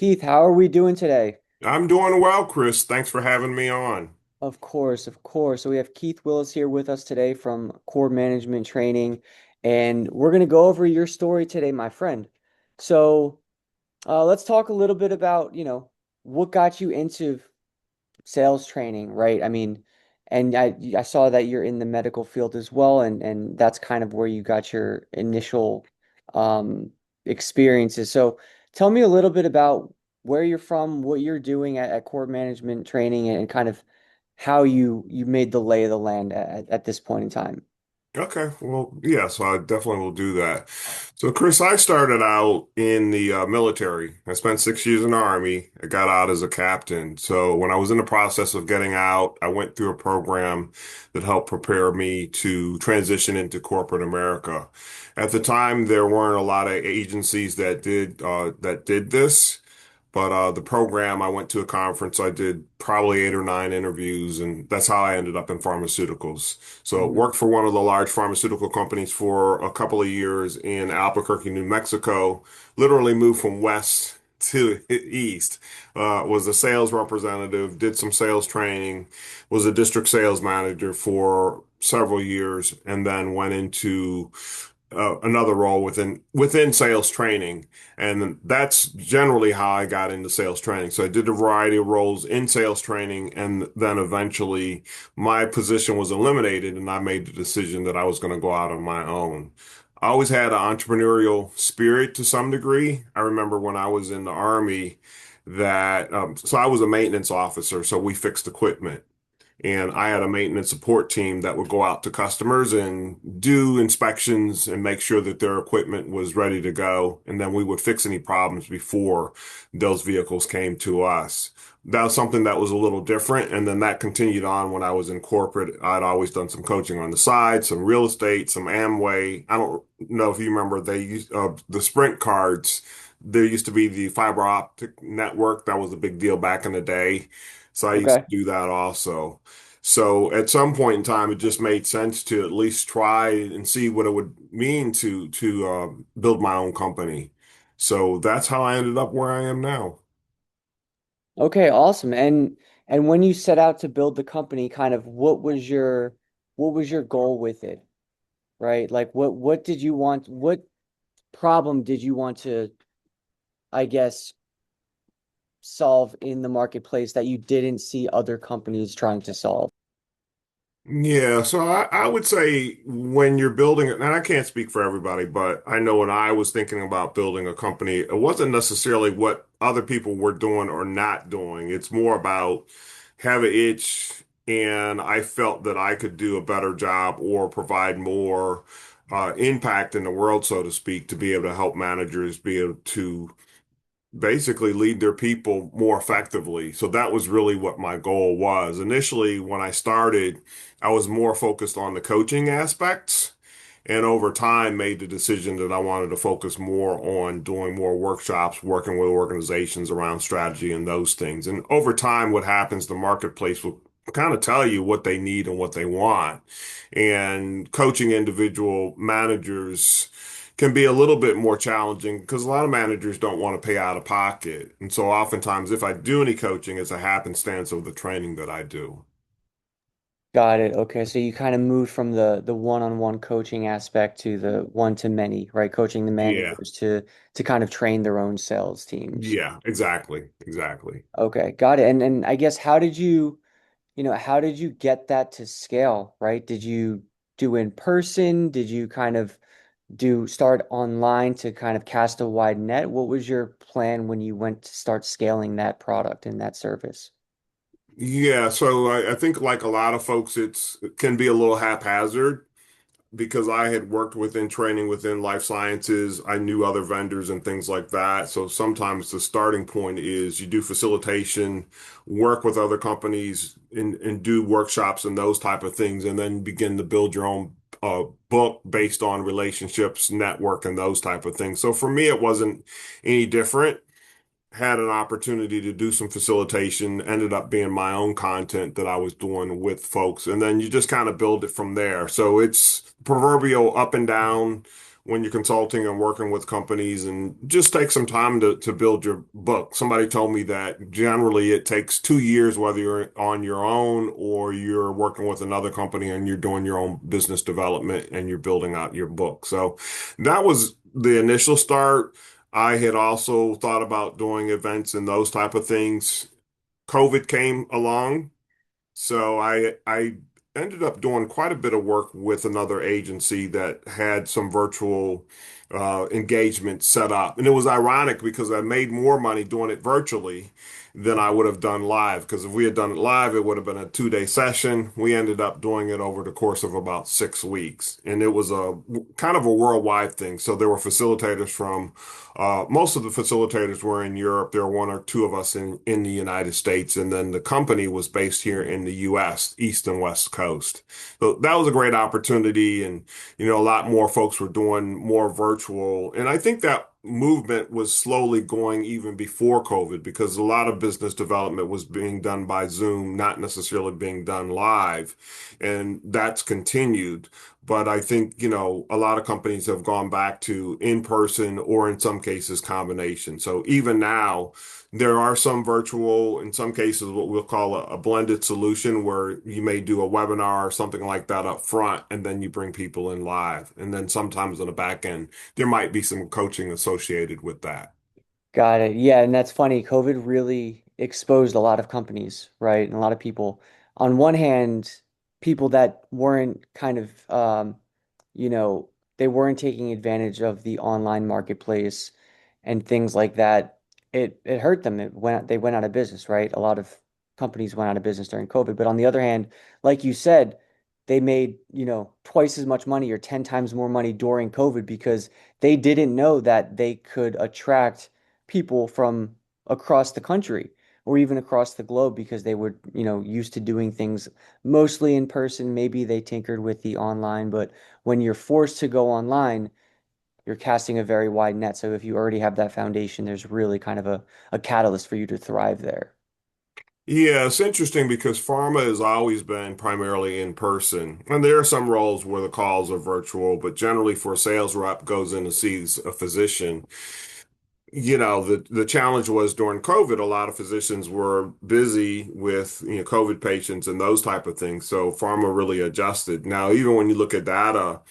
Keith, how are we doing today? I'm doing well, Chris. Thanks for having me on. Of course, of course. So we have Keith Willis here with us today from Core Management Training, and we're going to go over your story today, my friend. So let's talk a little bit about, what got you into sales training, right? I mean, and I saw that you're in the medical field as well, and that's kind of where you got your initial um, experiences. So tell me a little bit about where you're from, what you're doing at Core Management Training, and kind of how you made the lay of the land at this point in time. Okay, well, yeah, so I definitely will do that. So, Chris, I started out in the military. I spent 6 years in the Army. I got out as a captain. So, when I was in the process of getting out, I went through a program that helped prepare me to transition into corporate America. At the time, there weren't a lot of agencies that did this. But the program, I went to a conference, I did probably 8 or 9 interviews, and that's how I ended up in pharmaceuticals. So Mhm. worked for one of the large pharmaceutical companies for a couple of years in Albuquerque, New Mexico, literally moved from west to east, was a sales representative, did some sales training, was a district sales manager for several years, and then went into another role within sales training, and that's generally how I got into sales training. So I did a variety of roles in sales training, and then eventually my position was eliminated, and I made the decision that I was going to go out on my own. I always had an entrepreneurial spirit to some degree. I remember when I was in the Army that so I was a maintenance officer, so we fixed equipment. And I had a maintenance support team that would go out to customers and do inspections and make sure that their equipment was ready to go. And then we would fix any problems before those vehicles came to us. That was something that was a little different. And then that continued on when I was in corporate. I'd always done some coaching on the side, some real estate, some Amway. I don't know if you remember they used the Sprint cards. There used to be the fiber optic network. That was a big deal back in the day. So I used Okay. to do that also. So at some point in time, it just made sense to at least try and see what it would mean to build my own company. So that's how I ended up where I am now. Okay, awesome. And when you set out to build the company, kind of what was your goal with it, right? Like what did you want, what problem did you want to, I guess, solve in the marketplace that you didn't see other companies trying to solve? Yeah, so I would say when you're building it, and I can't speak for everybody, but I know when I was thinking about building a company, it wasn't necessarily what other people were doing or not doing. It's more about have an itch, and I felt that I could do a better job or provide more impact in the world, so to speak, to be able to help managers be able to basically lead their people more effectively. So that was really what my goal was. Initially, when I started, I was more focused on the coaching aspects, and over time made the decision that I wanted to focus more on doing more workshops, working with organizations around strategy and those things. And over time, what happens, the marketplace will kind of tell you what they need and what they want. And coaching individual managers can be a little bit more challenging because a lot of managers don't want to pay out of pocket. And so oftentimes, if I do any coaching, it's a happenstance of the training that I do. Got it. Okay, so you kind of moved from the one-on-one coaching aspect to the one-to-many, right? Coaching the Yeah. managers to kind of train their own sales teams. Yeah, exactly. Exactly. Okay, got it. And I guess how did you get that to scale, right? Did you do in person? Did you kind of do start online to kind of cast a wide net? What was your plan when you went to start scaling that product and that service? Yeah, so I think like a lot of folks, it can be a little haphazard because I had worked within training within life sciences. I knew other vendors and things like that. So sometimes the starting point is you do facilitation, work with other companies and do workshops and those type of things, and then begin to build your own book based on relationships, network, and those type of things. So for me, it wasn't any different. Had an opportunity to do some facilitation, ended up being my own content that I was doing with folks. And then you just kind of build it from there. So it's proverbial up and down when you're consulting and working with companies, and just take some time to build your book. Somebody told me that generally it takes 2 years, whether you're on your own or you're working with another company and you're doing your own business development and you're building out your book. So that was the initial start. I had also thought about doing events and those type of things. COVID came along, so I ended up doing quite a bit of work with another agency that had some virtual engagement set up. And it was ironic because I made more money doing it virtually than I would have done live. Because if we had done it live, it would have been a 2-day session. We ended up doing it over the course of about 6 weeks. And it was a kind of a worldwide thing. So there were facilitators from most of the facilitators were in Europe. There were one or two of us in the United States, and then the company was based here in the US, East and West Coast. So that was a great opportunity, and a lot more folks were doing more virtual. And I think that movement was slowly going even before COVID because a lot of business development was being done by Zoom, not necessarily being done live, and that's continued. But I think, a lot of companies have gone back to in person or in some cases combination. So even now, there are some virtual, in some cases, what we'll call a blended solution where you may do a webinar or something like that up front, and then you bring people in live. And then sometimes on the back end, there might be some coaching associated with that. Got it. Yeah, and that's funny. COVID really exposed a lot of companies, right? And a lot of people. On one hand, people that weren't kind of, you know, they weren't taking advantage of the online marketplace and things like that. It hurt them. They went out of business, right? A lot of companies went out of business during COVID. But on the other hand, like you said, they made, twice as much money or 10 times more money during COVID because they didn't know that they could attract people from across the country or even across the globe because they were, used to doing things mostly in person. Maybe they tinkered with the online, but when you're forced to go online, you're casting a very wide net. So if you already have that foundation, there's really kind of a catalyst for you to thrive there. Yeah, it's interesting because pharma has always been primarily in person. And there are some roles where the calls are virtual, but generally for a sales rep goes in to see a physician. The challenge was during COVID, a lot of physicians were busy with, COVID patients and those type of things. So pharma really adjusted. Now, even when you look at data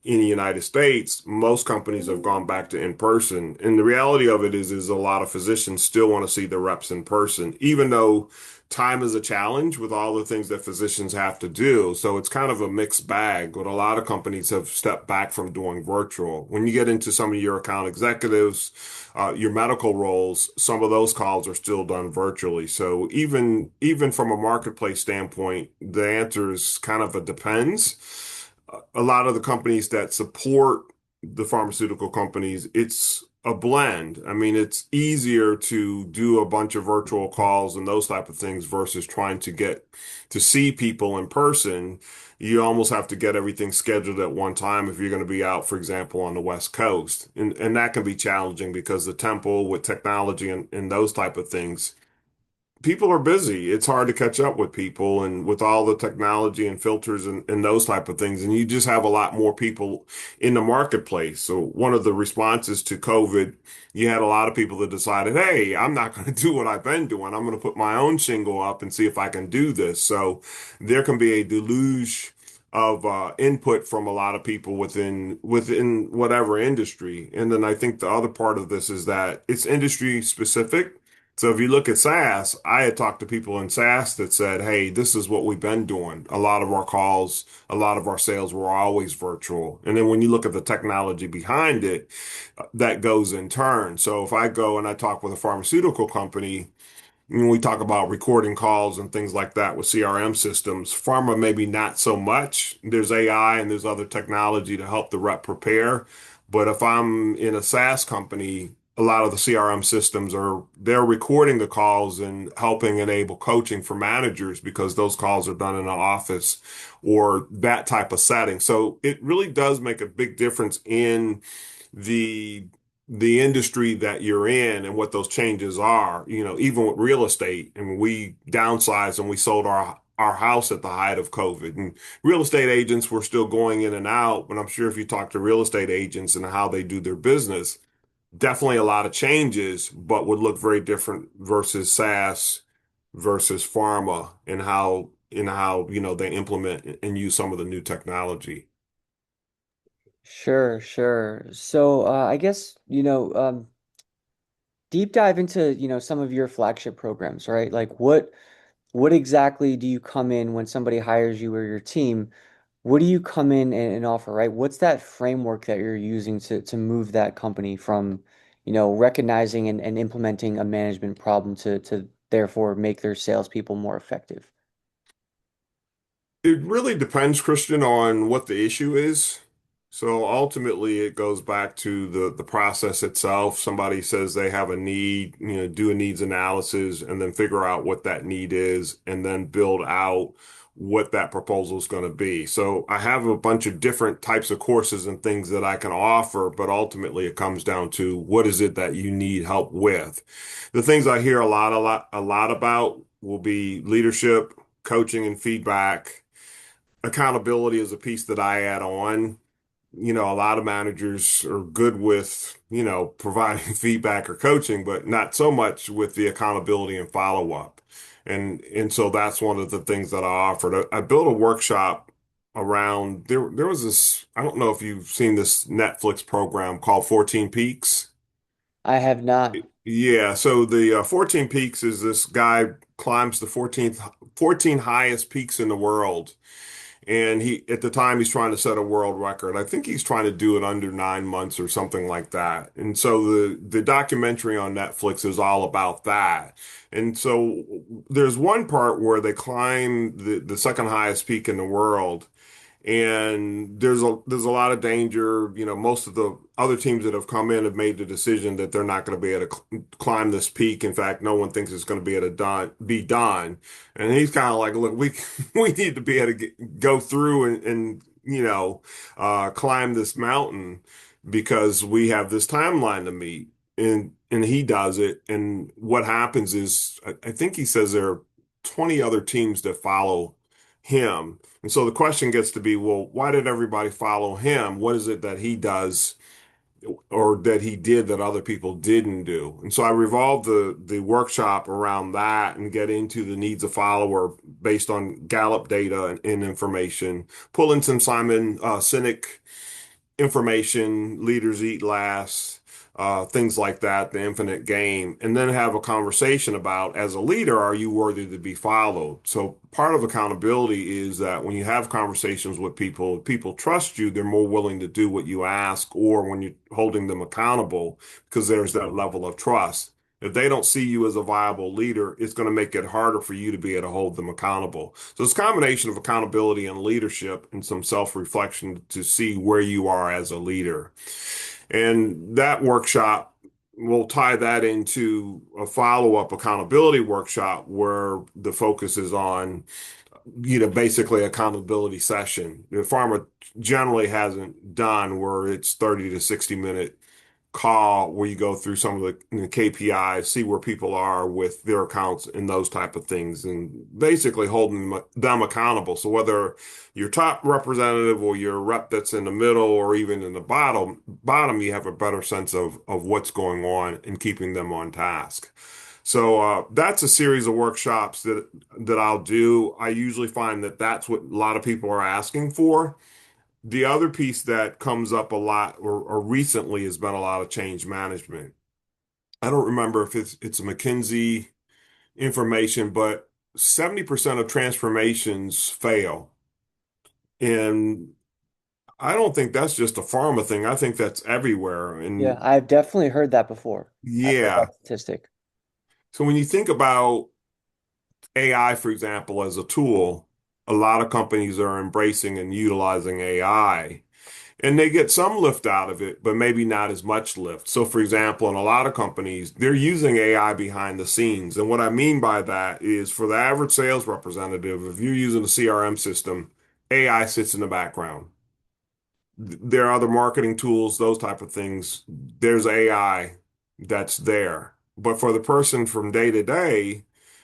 in the United States, most companies have gone back to in person. And the reality of it is a lot of physicians still want to see the reps in person, even though time is a challenge with all the things that physicians have to do. So it's kind of a mixed bag, but a lot of companies have stepped back from doing virtual. When you get into some of your account executives, your medical roles, some of those calls are still done virtually. So even from a marketplace standpoint, the answer is kind of a depends. A lot of the companies that support the pharmaceutical companies, it's a blend. I mean, it's easier to do a bunch of virtual calls and those type of things versus trying to get to see people in person. You almost have to get everything scheduled at one time if you're going to be out, for example, on the West Coast. And that can be challenging because the tempo with technology and those type of things, people are busy. It's hard to catch up with people and with all the technology and filters and those type of things. And you just have a lot more people in the marketplace. So one of the responses to COVID, you had a lot of people that decided, hey, I'm not going to do what I've been doing. I'm going to put my own shingle up and see if I can do this. So there can be a deluge of input from a lot of people within whatever industry. And then I think the other part of this is that it's industry specific. So if you look at SaaS, I had talked to people in SaaS that said, hey, this is what we've been doing. A lot of our calls, a lot of our sales were always virtual. And then when you look at the technology behind it, that goes in turn. So if I go and I talk with a pharmaceutical company, when we talk about recording calls and things like that with CRM systems, pharma maybe not so much. There's AI and there's other technology to help the rep prepare. But if I'm in a SaaS company, a lot of the CRM systems they're recording the calls and helping enable coaching for managers because those calls are done in an office or that type of setting. So it really does make a big difference in the the industry that you're in and what those changes are, even with real estate. And we downsized and we sold our house at the height of COVID. And real estate agents were still going in and out, but I'm sure if you talk to real estate agents and how they do their business, definitely a lot of changes, but would look very different versus SaaS versus pharma and how they implement and use some of the new technology. Sure, sure. So, I guess, deep dive into, some of your flagship programs, right? Like what exactly do you come in when somebody hires you or your team? What do you come in and offer, right? What's that framework that you're using to move that company from, recognizing and implementing a management problem to therefore make their salespeople more effective? It really depends, Christian, on what the issue is. So ultimately, it goes back to the process itself. Somebody says they have a need, do a needs analysis and then figure out what that need is and then build out what that proposal is going to be. So I have a bunch of different types of courses and things that I can offer, but ultimately it comes down to what is it that you need help with. The things I hear a lot about will be leadership, coaching, and feedback. Accountability is a piece that I add on. A lot of managers are good with, providing feedback or coaching, but not so much with the accountability and follow up. And so that's one of the things that I offered. I built a workshop around there was this, I don't know if you've seen this Netflix program called 14 Peaks. I have not. Yeah, so the 14 Peaks is this guy climbs the 14 highest peaks in the world. And at the time, he's trying to set a world record. I think he's trying to do it under 9 months or something like that. And so the documentary on Netflix is all about that. And so there's one part where they climb the second highest peak in the world. And there's a lot of danger. Most of the other teams that have come in have made the decision that they're not going to be able to climb this peak. In fact, no one thinks it's going to be able to be done. And he's kind of like, look, we we need to be able to go through and climb this mountain because we have this timeline to meet. And he does it. And what happens is, I think he says there are 20 other teams that follow him. And so the question gets to be, well, why did everybody follow him? What is it that he does or that he did that other people didn't do? And so I revolved the workshop around that and get into the needs of follower based on Gallup data and information, pull in some Simon Sinek information, leaders eat last, things like that, the infinite game, and then have a conversation about, as a leader, are you worthy to be followed? So part of accountability is that when you have conversations with people, if people trust you, they're more willing to do what you ask, or when you're holding them accountable, because there's that level of trust. If they don't see you as a viable leader, it's going to make it harder for you to be able to hold them accountable. So it's a combination of accountability and leadership and some self-reflection to see where you are as a leader. And that workshop will tie that into a follow-up accountability workshop where the focus is on, basically accountability session. The farmer generally hasn't done where it's 30 to 60-minute call where you go through some of the KPIs, see where people are with their accounts and those type of things, and basically holding them accountable. So whether your top representative or your rep that's in the middle or even in the bottom, you have a better sense of what's going on and keeping them on task. So that's a series of workshops that I'll do. I usually find that that's what a lot of people are asking for. The other piece that comes up a lot or recently has been a lot of change management. I don't remember if it's a McKinsey information, but 70% of transformations fail. And I don't think that's just a pharma thing. I think that's everywhere. Yeah, And I've definitely heard that before. I've heard yeah. that statistic. So when you think about AI, for example, as a tool, a lot of companies are embracing and utilizing AI. And they get some lift out of it, but maybe not as much lift. So, for example, in a lot of companies, they're using AI behind the scenes. And what I mean by that is for the average sales representative, if you're using a CRM system, AI sits in the background. There are other marketing tools, those type of things. There's AI that's there. But for the person from day to day,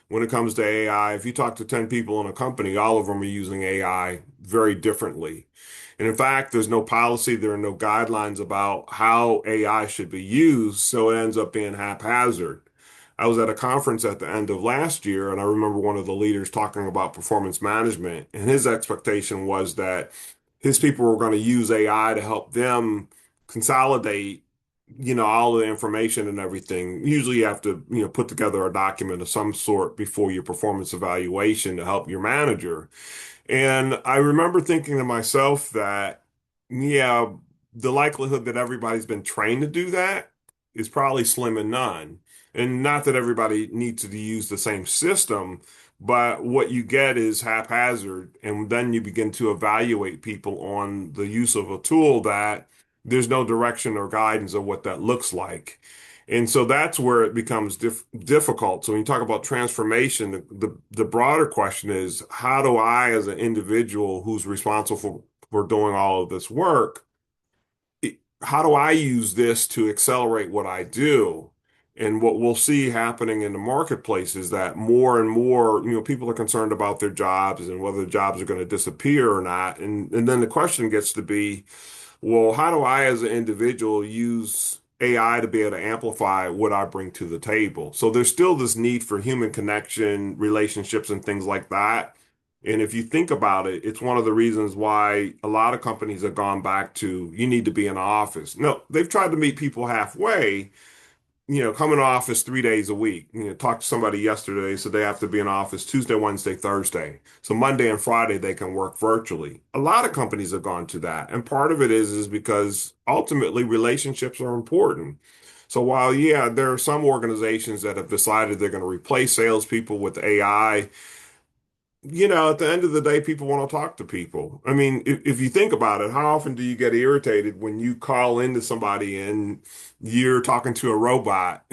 when it comes to AI. If you talk to 10 people in a company, all of them are using AI very differently. And in fact, there's no policy, there are no guidelines about how AI should be used, so it ends up being haphazard. I was at a conference at the end of last year, and I remember one of the leaders talking about performance management, and his expectation was that his people were going to use AI to help them consolidate, all the information and everything. Usually you have to, put together a document of some sort before your performance evaluation to help your manager. And I remember thinking to myself that, yeah, the likelihood that everybody's been trained to do that is probably slim and none. And not that everybody needs to use the same system, but what you get is haphazard. And then you begin to evaluate people on the use of a tool that there's no direction or guidance of what that looks like. And so that's where it becomes difficult. So when you talk about transformation, the broader question is, how do I, as an individual who's responsible for doing all of this work, how do I use this to accelerate what I do? And what we'll see happening in the marketplace is that more and more, people are concerned about their jobs and whether the jobs are going to disappear or not. And then the question gets to be, well, how do I, as an individual, use AI to be able to amplify what I bring to the table? So there's still this need for human connection, relationships, and things like that. And if you think about it, it's one of the reasons why a lot of companies have gone back to you need to be in the office. No, they've tried to meet people halfway, come in office 3 days a week. Talked to somebody yesterday, so they have to be in office Tuesday, Wednesday, Thursday. So Monday and Friday they can work virtually. A lot of companies have gone to that. And part of it is because ultimately relationships are important. So while, yeah, there are some organizations that have decided they're going to replace salespeople with AI, at the end of the day, people want to talk to people. I mean, if you think about it, how often do you get irritated when you call into somebody and you're talking to a robot?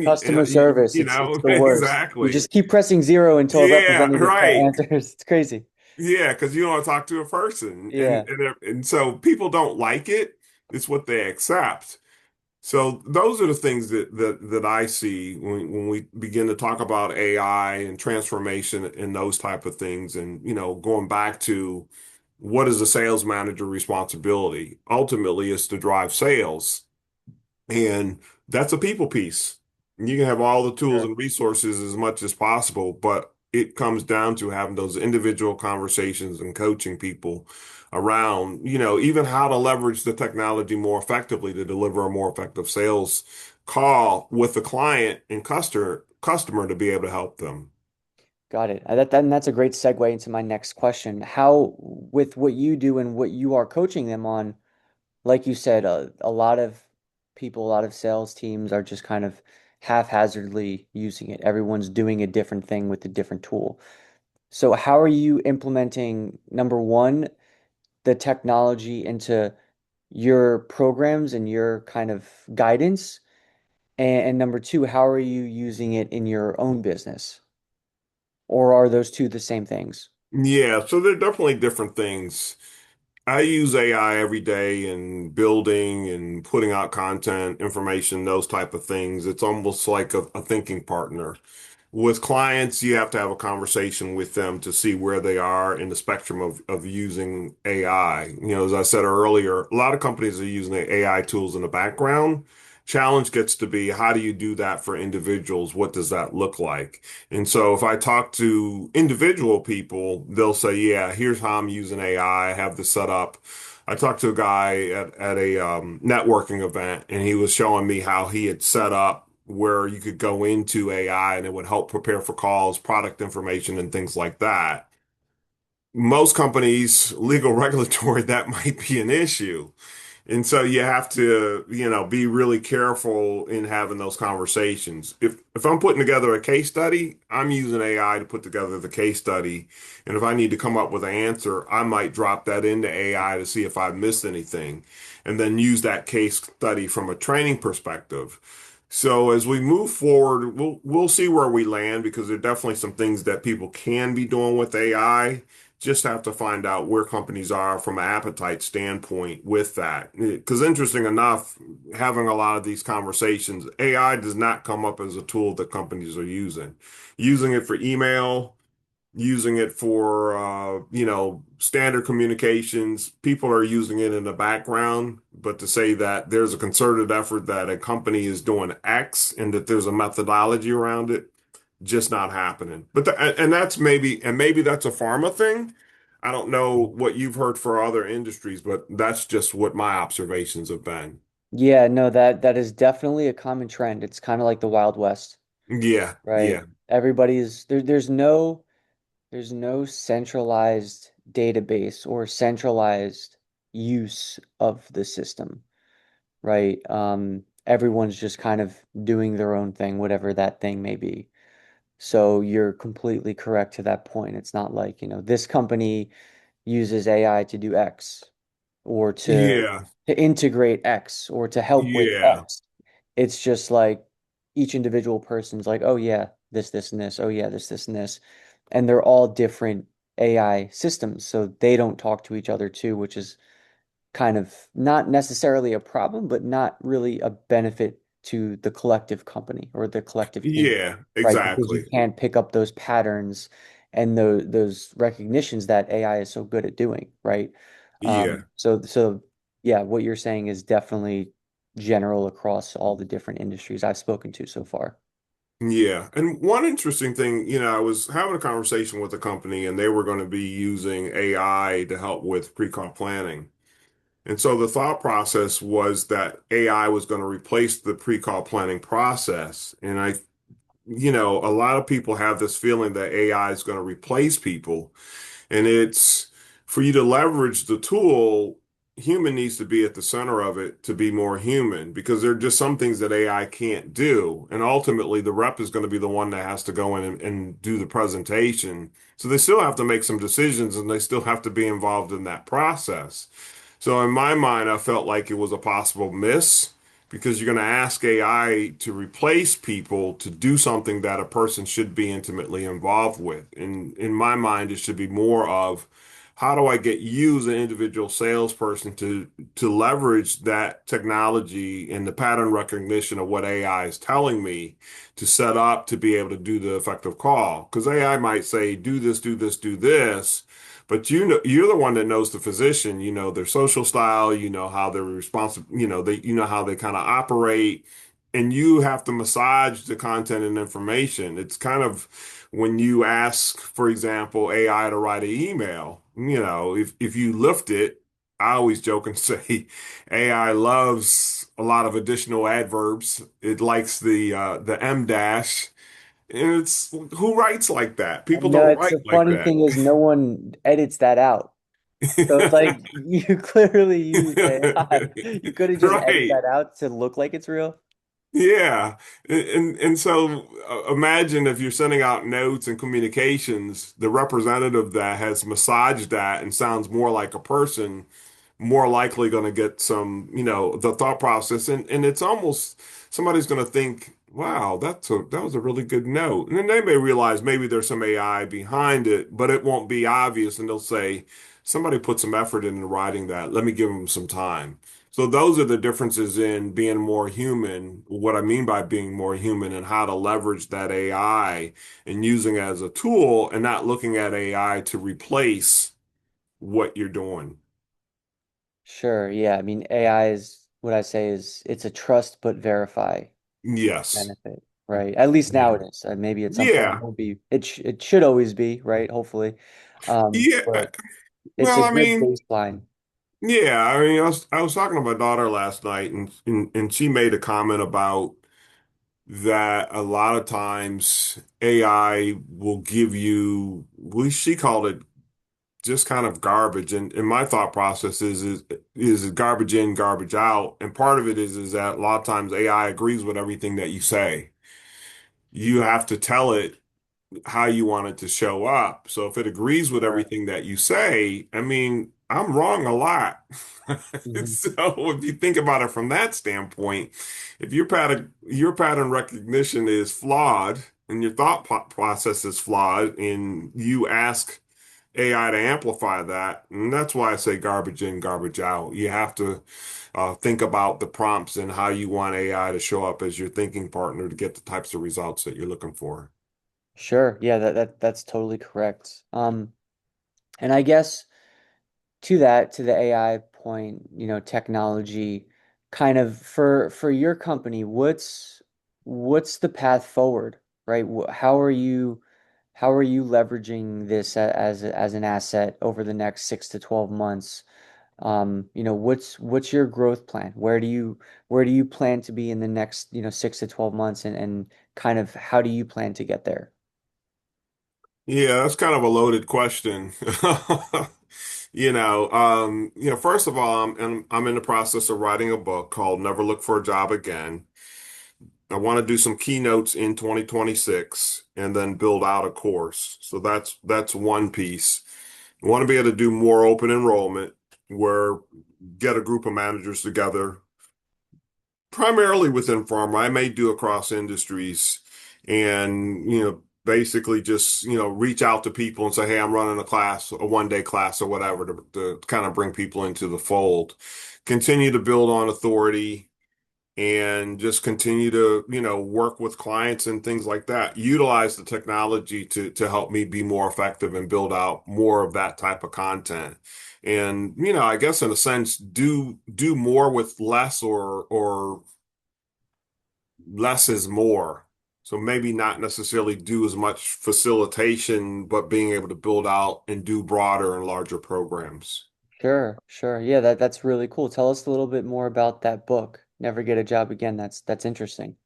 Customer service, it's the worst. You Exactly. just keep pressing zero until a Yeah, representative right. answers. It's crazy. Yeah, because you don't want to talk to a person. And, Yeah, and and so people don't like it. It's what they accept. So those are the things that I see when we begin to talk about AI and transformation and those type of things, and going back to what is the sales manager responsibility? Ultimately, is to drive sales, and that's a people piece. You can have all the tools sure. and resources as much as possible, but it comes down to having those individual conversations and coaching people around, even how to leverage the technology more effectively to deliver a more effective sales call with the client and customer to be able to help them. Got it. That's a great segue into my next question. How, with what you do and what you are coaching them on, like you said, a lot of people, a lot of sales teams are just kind of haphazardly using it. Everyone's doing a different thing with a different tool. So how are you implementing, number one, the technology into your programs and your kind of guidance? And number two, how are you using it in your own business? Or are those two the same things? Yeah, so they're definitely different things. I use AI every day in building and putting out content, information, those type of things. It's almost like a thinking partner. With clients, you have to have a conversation with them to see where they are in the spectrum of using AI. As I said earlier, a lot of companies are using the AI tools in the background. Challenge gets to be, how do you do that for individuals? What does that look like? And so if I talk to individual people, they'll say, yeah, here's how I'm using AI. I have this set up. I talked to a guy at a networking event, and he was showing me how he had set up where you could go into AI and it would help prepare for calls, product information, and things like that. Most companies, legal regulatory, that might be an issue. And so you have to, be really careful in having those conversations. If I'm putting together a case study, I'm using AI to put together the case study. And if I need to come up with an answer, I might drop that into AI to see if I missed anything, and then use that case study from a training perspective. So as we move forward, we'll see where we land, because there are definitely some things that people can be doing with AI. just have to find out where companies are from an appetite standpoint with that. Because interesting enough, having a lot of these conversations, AI does not come up as a tool that companies are using. Using it for email, using it for standard communications. People are using it in the background, but to say that there's a concerted effort that a company is doing X and that there's a methodology around it, just not happening. And that's maybe that's a pharma thing. I don't know what you've heard for other industries, but that's just what my observations have been. Yeah, no, that is definitely a common trend. It's kind of like the Wild West, Yeah, right? yeah, Everybody's there's no centralized database or centralized use of the system, right? Everyone's just kind of doing their own thing, whatever that thing may be. So you're completely correct to that point. It's not like, this company uses AI to do X or yeah, to integrate X or to help with yeah, X. It's just like each individual person's like, oh yeah, this, and this. Oh yeah, this, and this. And they're all different AI systems. So they don't talk to each other too, which is kind of not necessarily a problem, but not really a benefit to the collective company or the collective team, yeah, right? Because you exactly. can't pick up those patterns and those recognitions that AI is so good at doing, right? Yeah. So yeah, what you're saying is definitely general across all the different industries I've spoken to so far. Yeah. And one interesting thing, I was having a conversation with a company and they were going to be using AI to help with pre-con planning. And so the thought process was that AI was going to replace the pre-call planning process. And a lot of people have this feeling that AI is going to replace people. And it's for you to leverage the tool, human needs to be at the center of it to be more human because there are just some things that AI can't do. And ultimately, the rep is going to be the one that has to go in and do the presentation. So they still have to make some decisions and they still have to be involved in that process. So in my mind, I felt like it was a possible miss because you're going to ask AI to replace people to do something that a person should be intimately involved with. And in my mind, it should be more of how do I get you as an individual salesperson to leverage that technology and the pattern recognition of what AI is telling me to set up to be able to do the effective call. Because AI might say, do this, do this, do this. But you're the one that knows the physician, you know their social style, you know how they're responsive, you know how they kind of operate, and you have to massage the content and information. It's kind of when you ask, for example, AI to write an email, if you lift it, I always joke and say AI loves a lot of additional adverbs. It likes the M dash. And it's who writes like that? People No, don't it's write the like funny that. thing is no one edits that out. So it's like you clearly used AI. You could have just edited Right. that out to look like it's real. Yeah. And so imagine if you're sending out notes and communications, the representative that has massaged that and sounds more like a person, more likely going to get some, the thought process. And it's almost somebody's going to think, wow, that was a really good note. And then they may realize maybe there's some AI behind it, but it won't be obvious. And they'll say, somebody put some effort into writing that. Let me give them some time. So those are the differences in being more human, what I mean by being more human and how to leverage that AI and using it as a tool and not looking at AI to replace what you're doing. Sure, yeah. I mean, AI is what I say is it's a trust but verify Yes. benefit, right? At least now Yeah. it is. Maybe at some point it Yeah. won't be. It should always be, right? Hopefully. Yeah. But it's a Well, I good mean, baseline. yeah, I mean, I was talking to my daughter last night and she made a comment about that a lot of times AI will give you, well, she called it just kind of garbage. And my thought process is garbage in, garbage out. And part of it is that a lot of times AI agrees with everything that you say. You have to tell it how you want it to show up. So if it agrees with Sure. everything that you say, I mean, I'm wrong a lot. Mhm. So if you think about it from that standpoint, if your pattern recognition is flawed and your thought process is flawed, and you ask AI to amplify that. And that's why I say garbage in, garbage out. You have to think about the prompts and how you want AI to show up as your thinking partner to get the types of results that you're looking for. Sure. Yeah, that's totally correct. And I guess to that, to the AI point, technology kind of for your company, what's the path forward, right? How are you leveraging this as an asset over the next 6 to 12 months? What's your growth plan? Where do you plan to be in the next, 6 to 12 months, and kind of how do you plan to get there? Yeah, that's kind of a loaded question. First of all, I'm in the process of writing a book called Never Look for a Job Again. I want to do some keynotes in 2026 and then build out a course. So that's one piece. I want to be able to do more open enrollment where get a group of managers together, primarily within pharma. I may do across industries and, basically just, reach out to people and say, hey, I'm running a class, a 1 day class or whatever to kind of bring people into the fold. Continue to build on authority and just continue to, work with clients and things like that. Utilize the technology to help me be more effective and build out more of that type of content. And, I guess in a sense, do more with less or less is more. So maybe not necessarily do as much facilitation, but being able to build out and do broader and larger programs. Sure, sure. Yeah, that's really cool. Tell us a little bit more about that book, Never Get a Job Again. That's interesting.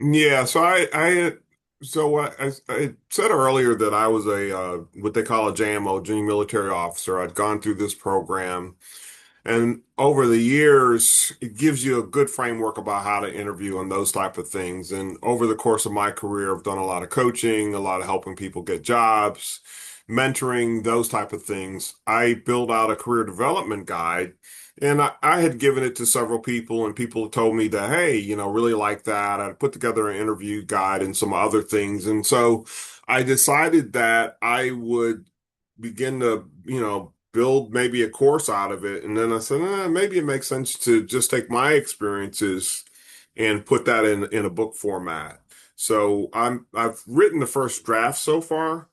Yeah, so I said earlier that I was a what they call a JMO, junior military officer. I'd gone through this program, and over the years, it gives you a good framework about how to interview and those type of things. And over the course of my career, I've done a lot of coaching, a lot of helping people get jobs, mentoring, those type of things. I built out a career development guide, and I had given it to several people, and people told me that, hey, really like that. I put together an interview guide and some other things. And so I decided that I would begin to, build maybe a course out of it. And then I said, maybe it makes sense to just take my experiences and put that in a book format. So I've written the first draft so far.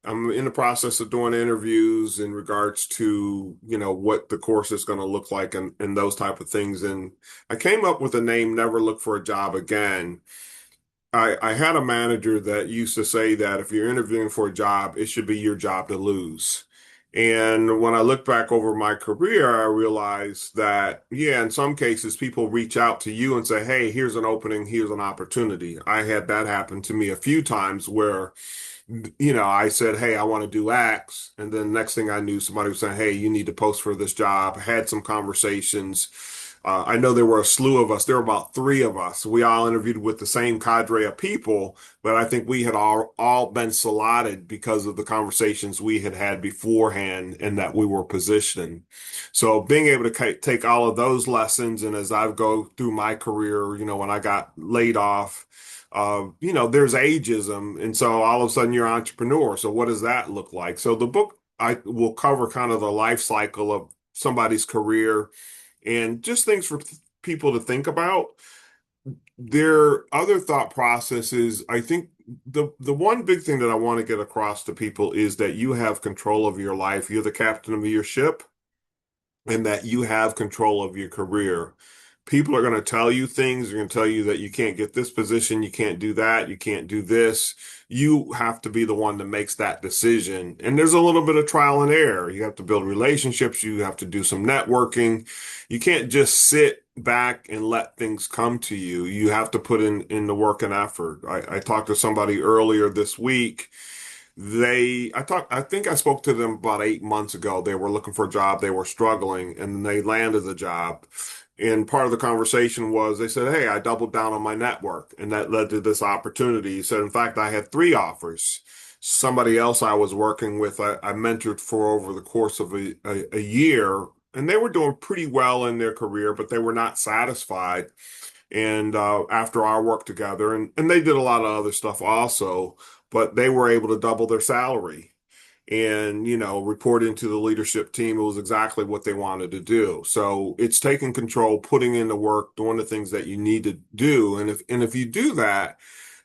I'm in the process of doing interviews in regards to, what the course is going to look like and those type of things. And I came up with the name Never Look for a Job Again. I had a manager that used to say that if you're interviewing for a job, it should be your job to lose. And when I look back over my career, I realized that, yeah, in some cases, people reach out to you and say, hey, here's an opening, here's an opportunity. I had that happen to me a few times where I said, hey, I want to do X. And then next thing I knew, somebody was saying, hey, you need to post for this job. Had some conversations. I know there were a slew of us. There were about three of us. We all interviewed with the same cadre of people, but I think we had all been slotted because of the conversations we had had beforehand and that we were positioning. So being able to take all of those lessons, and as I go through my career, when I got laid off, there's ageism. And so all of a sudden you're an entrepreneur. So what does that look like? So the book I will cover kind of the life cycle of somebody's career and just things for people to think about. Their other thought processes, I think the one big thing that I want to get across to people is that you have control of your life. You're the captain of your ship and that you have control of your career. People are going to tell you things. They're going to tell you that you can't get this position, you can't do that, you can't do this. You have to be the one that makes that decision. And there's a little bit of trial and error. You have to build relationships, you have to do some networking. You can't just sit back and let things come to you. You have to put in the work and effort. I talked to somebody earlier this week. I think I spoke to them about 8 months ago. They were looking for a job. They were struggling and they landed the job. And part of the conversation was they said, hey, I doubled down on my network and that led to this opportunity. He said, in fact, I had three offers. Somebody else I was working with, I mentored for over the course of a year, and they were doing pretty well in their career, but they were not satisfied. And after our work together, and they did a lot of other stuff also, but they were able to double their salary. and, report into the leadership team. It was exactly what they wanted to do. So it's taking control, putting in the work, doing the things that you need to do. And if you do that,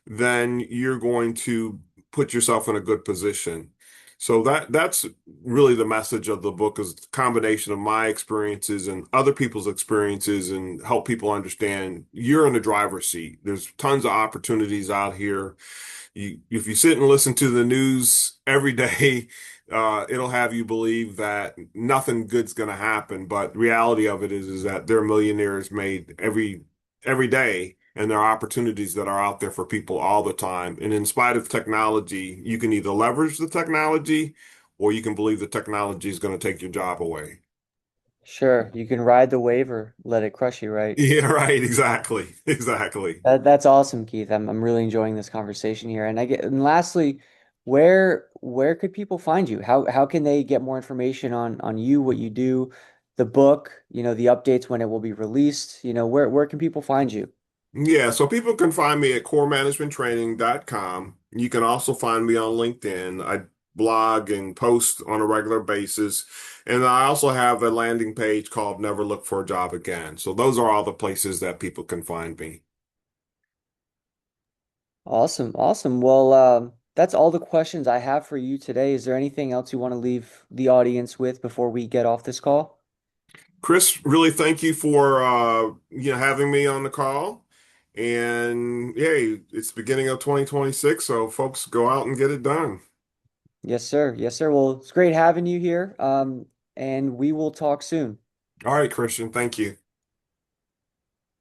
then you're going to put yourself in a good position. So that's really the message of the book, is a combination of my experiences and other people's experiences, and help people understand you're in the driver's seat. There's tons of opportunities out here. If you sit and listen to the news every day, it'll have you believe that nothing good's going to happen. But the reality of it is that there are millionaires made every day, and there are opportunities that are out there for people all the time. And in spite of technology, you can either leverage the technology, or you can believe the technology is going to take your job away. Sure, you can ride the wave or let it crush you, right? Yeah, right. Exactly. Exactly. That's awesome, Keith. I'm really enjoying this conversation here. And lastly, where could people find you? How can they get more information on you, what you do, the book, the updates when it will be released? Where can people find you? Yeah, so people can find me at coremanagementtraining.com. You can also find me on LinkedIn. I blog and post on a regular basis. And I also have a landing page called Never Look for a Job Again. So those are all the places that people can find me. Awesome, awesome. Well, that's all the questions I have for you today. Is there anything else you want to leave the audience with before we get off this call? Chris, really thank you for having me on the call. And hey, it's the beginning of 2026, so folks, go out and get it done. Yes, sir. Yes, sir. Well, it's great having you here. And we will talk soon. All right, Christian, thank you.